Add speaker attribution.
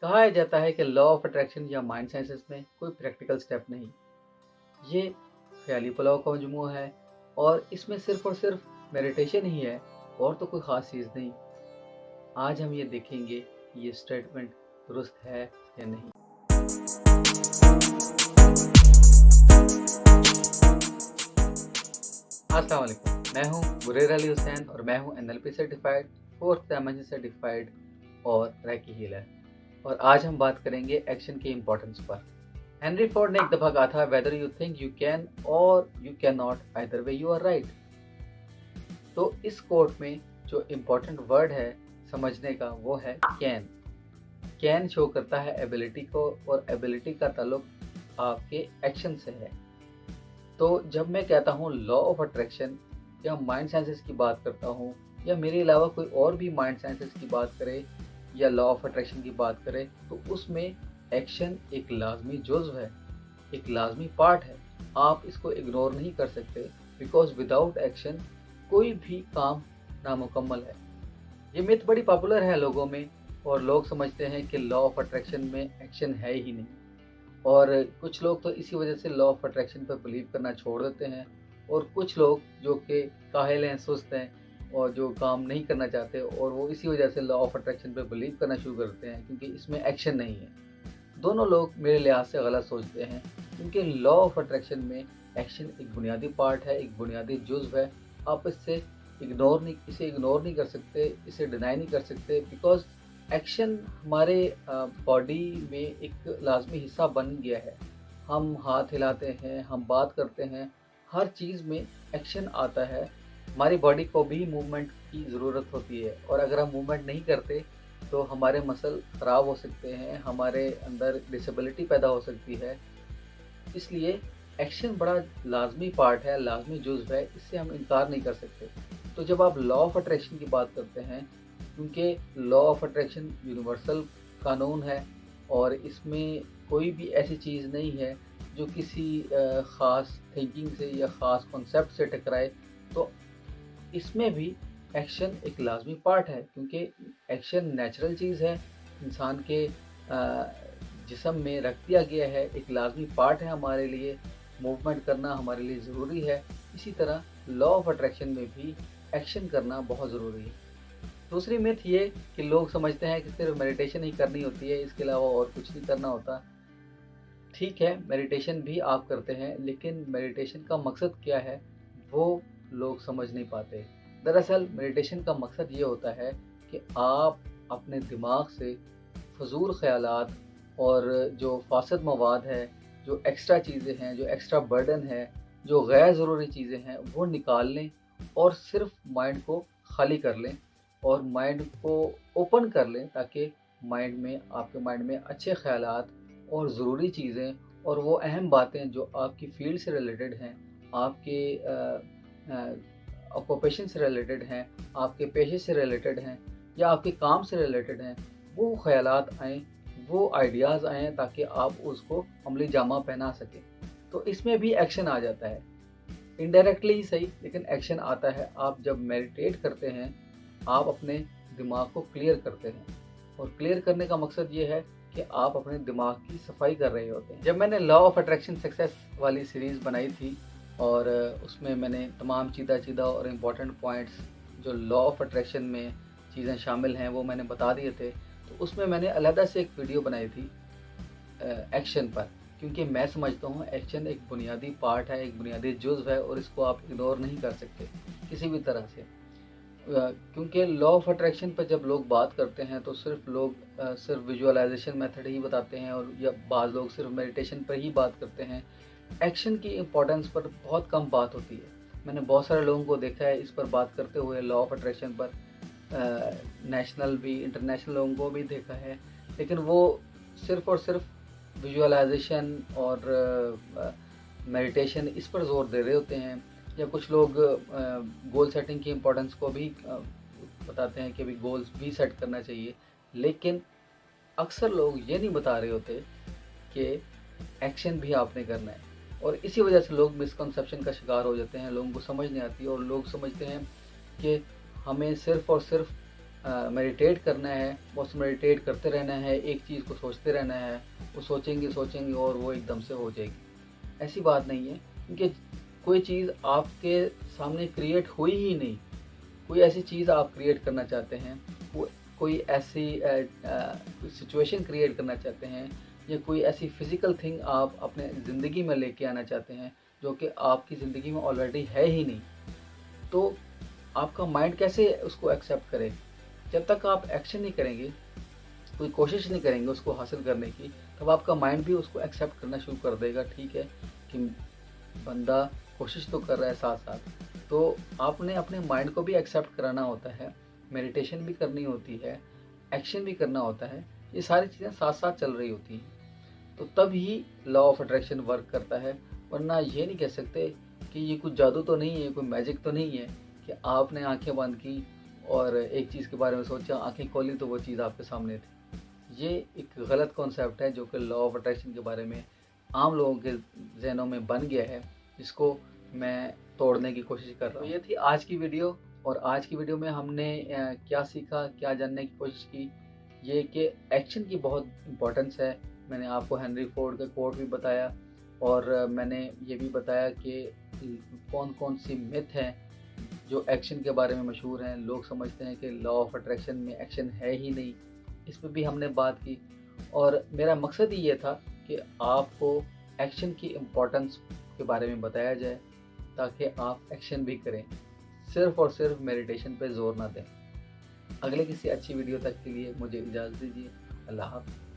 Speaker 1: कहा जाता है कि लॉ ऑफ अट्रैक्शन या माइंड साइंसेस में कोई प्रैक्टिकल स्टेप नहीं, ये ख्याली पुलाव का मजमूआ है और इसमें सिर्फ और सिर्फ मेडिटेशन ही है और तो कोई ख़ास चीज़ नहीं। आज हम ये देखेंगे कि ये स्टेटमेंट दुरुस्त है या नहीं। अस्सलाम वालेकुम, मैं हूँ गुरेर अली हुसैन और मैं हूँ NLP certified, fourth dimension certified और रैकी हीलर। और आज हम बात करेंगे एक्शन की इम्पोर्टेंस पर। हेनरी फोर्ड ने एक दफ़ा कहा था, whether you think you can or you can not, either way you are right. तो इस कोट में जो इम्पोर्टेंट वर्ड है समझने का वो है कैन। कैन शो करता है एबिलिटी को और एबिलिटी का ताल्लुक आपके एक्शन से है। तो जब मैं कहता हूँ लॉ ऑफ अट्रैक्शन या माइंड साइंसेस की बात करता हूँ या मेरे अलावा कोई और भी माइंड साइंसेस की बात करे या लॉ ऑफ अट्रैक्शन की बात करे, तो उसमें एक्शन एक लाजमी जुज़्व है, एक लाजमी पार्ट है। आप इसको इग्नोर नहीं कर सकते, बिकॉज विदाउट एक्शन कोई भी काम नामुकम्मल है। ये मिथ बड़ी पॉपुलर है लोगों में और लोग समझते हैं कि लॉ ऑफ अट्रैक्शन में एक्शन है ही नहीं। और कुछ लोग तो इसी वजह से लॉ ऑफ अट्रैक्शन पर बिलीव करना छोड़ देते हैं और कुछ लोग जो कि काहिल हैं, सुस्त हैं और जो काम नहीं करना चाहते, और वो इसी वजह से लॉ ऑफ अट्रैक्शन पर बिलीव करना शुरू करते हैं क्योंकि इसमें एक्शन नहीं है। दोनों लोग मेरे लिहाज से गलत सोचते हैं क्योंकि लॉ ऑफ अट्रैक्शन में एक्शन एक बुनियादी पार्ट है, एक बुनियादी जुज़्व है। आप इसे इग्नोर नहीं कर सकते, इसे डिनाई नहीं कर सकते, बिकॉज एक्शन हमारे बॉडी में एक लाजमी हिस्सा बन गया है। हम हाथ हिलाते हैं, हम बात करते हैं, हर चीज़ में एक्शन आता है। हमारी बॉडी को भी मूवमेंट की ज़रूरत होती है और अगर हम मूवमेंट नहीं करते तो हमारे मसल ख़राब हो सकते हैं, हमारे अंदर डिसेबिलिटी पैदा हो सकती है। इसलिए एक्शन बड़ा लाजमी पार्ट है, लाजमी जुज़्व है, इससे हम इनकार नहीं कर सकते। तो जब आप लॉ ऑफ अट्रैक्शन की बात करते हैं, क्योंकि लॉ ऑफ अट्रैक्शन यूनिवर्सल कानून है और इसमें कोई भी ऐसी चीज़ नहीं है जो किसी ख़ास थिंकिंग से या ख़ास कॉन्सेप्ट से टकराए, तो इसमें भी एक्शन एक लाजमी पार्ट है क्योंकि एक्शन नेचुरल चीज़ है, इंसान के जिस्म में रख दिया गया है, एक लाजमी पार्ट है हमारे लिए। मूवमेंट करना हमारे लिए ज़रूरी है। इसी तरह लॉ ऑफ अट्रैक्शन में भी एक्शन करना बहुत ज़रूरी है। दूसरी मिथ ये कि लोग समझते हैं कि सिर्फ मेडिटेशन ही करनी होती है, इसके अलावा और कुछ नहीं करना होता। ठीक है, मेडिटेशन भी आप करते हैं, लेकिन मेडिटेशन का मकसद क्या है वो लोग समझ नहीं पाते। दरअसल मेडिटेशन का मकसद ये होता है कि आप अपने दिमाग से फजूल ख्यालात और जो फासद मवाद है, जो एक्स्ट्रा चीज़ें हैं, जो एक्स्ट्रा बर्डन है, जो गैर ज़रूरी चीज़ें हैं, वो निकाल लें और सिर्फ माइंड को खाली कर लें और माइंड को ओपन कर लें, ताकि आपके माइंड में अच्छे ख़यालात और ज़रूरी चीज़ें और वो अहम बातें जो आपकी फ़ील्ड से रिलेटेड हैं, आपके ऑक्यूपेशन से रिलेटेड हैं, आपके पेशे से रिलेटेड हैं या आपके काम से रिलेटेड हैं, वो ख़यालात आएँ, वो आइडियाज़ आएँ, ताकि आप उसको अमली जामा पहना सकें। तो इसमें भी एक्शन आ जाता है, इनडायरेक्टली ही सही, लेकिन एक्शन आता है। आप जब मेडिटेट करते हैं, आप अपने दिमाग को क्लियर करते हैं और क्लियर करने का मकसद ये है कि आप अपने दिमाग की सफाई कर रहे होते हैं। जब मैंने लॉ ऑफ अट्रैक्शन सक्सेस वाली सीरीज़ बनाई थी और उसमें मैंने तमाम चीदा और इम्पोर्टेंट पॉइंट्स जो लॉ ऑफ अट्रैक्शन में चीज़ें शामिल हैं वो मैंने बता दिए थे, तो उसमें मैंने अलहदा से एक वीडियो बनाई थी एक्शन पर, क्योंकि मैं समझता हूँ एक्शन एक बुनियादी पार्ट है, एक बुनियादी जुज़्व है और इसको आप इग्नोर नहीं कर सकते किसी भी तरह से। क्योंकि लॉ ऑफ अट्रैक्शन पर जब लोग बात करते हैं तो सिर्फ विजुअलाइजेशन मेथड ही बताते हैं और या बाज़ लोग सिर्फ मेडिटेशन पर ही बात करते हैं। एक्शन की इम्पोर्टेंस पर बहुत कम बात होती है। मैंने बहुत सारे लोगों को देखा है इस पर बात करते हुए, लॉ ऑफ अट्रैक्शन पर, नेशनल भी इंटरनेशनल लोगों को भी देखा है, लेकिन वो सिर्फ और सिर्फ विजुअलाइजेशन और मेडिटेशन इस पर ज़ोर दे रहे होते हैं। या कुछ लोग गोल सेटिंग की इम्पोर्टेंस को भी बताते हैं कि भी गोल्स भी सेट करना चाहिए, लेकिन अक्सर लोग ये नहीं बता रहे होते कि एक्शन भी आपने करना है। और इसी वजह से लोग मिसकंसेप्शन का शिकार हो जाते हैं, लोगों को समझ नहीं आती और लोग समझते हैं कि हमें सिर्फ और सिर्फ मेडिटेट करना है, बस मेडिटेट करते रहना है, एक चीज़ को सोचते रहना है, वो सोचेंगे और वो एकदम से हो जाएगी। ऐसी बात नहीं है, क्योंकि कोई चीज़ आपके सामने क्रिएट हुई ही नहीं। कोई ऐसी चीज़ आप क्रिएट करना चाहते हैं, वो कोई ऐसी सिचुएशन क्रिएट करना चाहते हैं, या कोई ऐसी फिज़िकल थिंग आप अपने ज़िंदगी में लेके आना चाहते हैं, जो कि आपकी ज़िंदगी में ऑलरेडी है ही नहीं। तो आपका माइंड कैसे उसको एक्सेप्ट करे? जब तक आप एक्शन नहीं करेंगे, कोई कोशिश नहीं करेंगे उसको हासिल करने की, तब आपका माइंड भी उसको एक्सेप्ट करना शुरू कर देगा। ठीक है कि बंदा कोशिश तो कर रहा है साथ-साथ। तो आपने अपने माइंड को भी एक्सेप्ट कराना होता है, मेडिटेशन भी करनी होती है, एक्शन भी करना होता है। ये सारी चीज़ें साथ-साथ चल रही होती हैं। तो तब ही लॉ ऑफ अट्रैक्शन वर्क करता है, वरना ये नहीं कह सकते कि ये कुछ जादू तो नहीं है, कोई मैजिक तो नहीं है कि आपने आँखें बंद की और एक चीज़ के बारे में सोचा, आँखें खोली तो वो चीज़ आपके सामने थी। ये एक गलत कॉन्सेप्ट है जो कि लॉ ऑफ अट्रैक्शन के बारे में आम लोगों के ज़हनों में बन गया है, जिसको मैं तोड़ने की कोशिश कर रहा हूँ। तो ये थी आज की वीडियो, और आज की वीडियो में हमने क्या सीखा, क्या जानने की कोशिश की, ये कि एक्शन की बहुत इम्पोर्टेंस है। मैंने आपको हेनरी फोर्ड का कोट भी बताया, और मैंने ये भी बताया कि कौन-कौन सी मिथ हैं जो एक्शन के बारे में मशहूर हैं। लोग समझते हैं कि लॉ ऑफ अट्रैक्शन में एक्शन है ही नहीं, इस पे भी हमने बात की। और मेरा मकसद ही ये था कि आपको एक्शन की इम्पोर्टेंस के बारे में बताया जाए, ताकि आप एक्शन भी करें, सिर्फ़ और सिर्फ मेडिटेशन पे ज़ोर ना दें। अगले किसी अच्छी वीडियो तक के लिए मुझे इजाज़त दीजिए। अल्लाह हाफ़िज़।